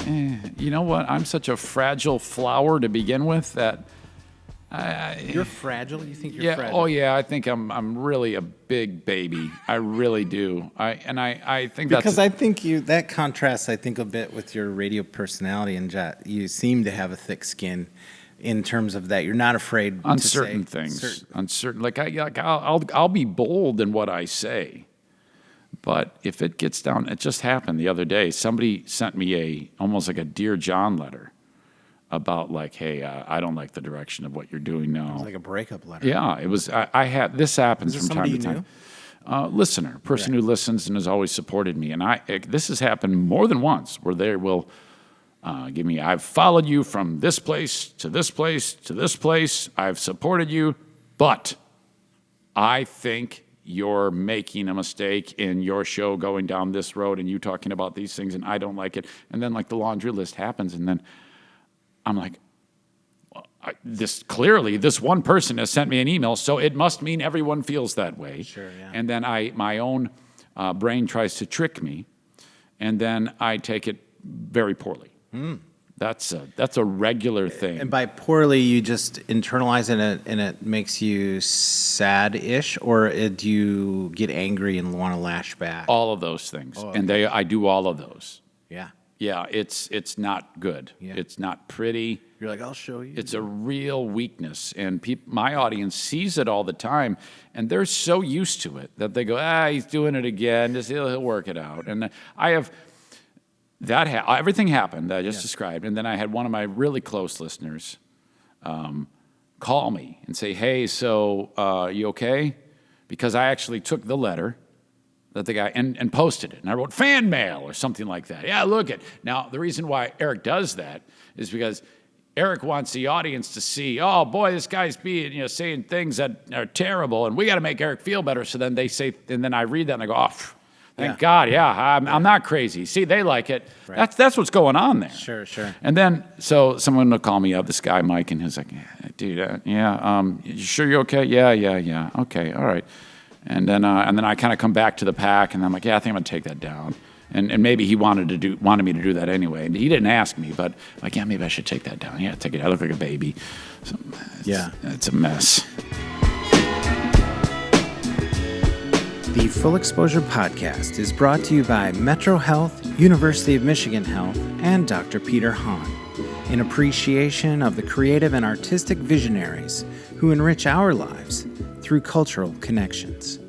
You know what? I'm such a fragile flower to begin with that. You're fragile? You think you're Yeah. fragile? Oh, yeah. I think I'm really a big baby. I really do. I think Because that's I think that contrasts, I think, a bit with your radio personality, and you seem to have a thick skin in terms of that. You're not afraid on to certain say things. On certain, I'll be bold in what I say, but if it gets down, it just happened the other day. Somebody sent me almost like a Dear John letter about like, hey, I don't like the direction of what you're doing now. It was like a breakup letter. Yeah, it was. I had this happens Is this from time to somebody you time. Listener, person Right. who listens and has always supported me, and this has happened more than once where they will give me. I've followed you from this place to this place to this place. I've supported you, but I think you're making a mistake in your show going down this road, and you talking about these things, and I don't like it. And then like the laundry list happens, and then I'm like, this one person has sent me an email, so it must mean everyone feels that way. Sure, yeah. And then my own brain tries to trick me, and then I take it very poorly. That's a regular thing. And by poorly, you just internalize it and it makes you sad-ish, or do you get angry and want to lash back? All of those things, Oh, and I do all of those. Yeah. Yeah, it's not good. Yeah. It's not pretty. You're like, I'll show you. It's a real weakness, and my audience sees it all the time, and they're so used to it that they go, he's doing it again. He'll work it out. And I have that. Everything happened that I just described, and then I had one of my really close listeners call me and say, hey, so you okay? Because I actually took the letter that the guy and posted it, and I wrote fan mail or something like that. Yeah, look it. Now, the reason why Eric does that is because Eric wants the audience to see, oh boy, this guy's saying things that are terrible, and we got to make Eric feel better. So then they say, and then I read that and I go, thank God, I'm not crazy. See, they like it. Right. That's what's going on there. Sure. And then so someone will call me up, this guy Mike, and he's like, dude, you sure you're okay? Yeah. Okay, all right. And then I kind of come back to the pack, and I'm like, I think I'm gonna take that down. And maybe he wanted me to do that anyway. And he didn't ask me, but like, maybe I should take that down. Yeah, take it. I look like a baby. So it's a mess. The Full Exposure Podcast is brought to you by Metro Health, University of Michigan Health, and Dr. Peter Hahn, in appreciation of the creative and artistic visionaries who enrich our lives through cultural connections.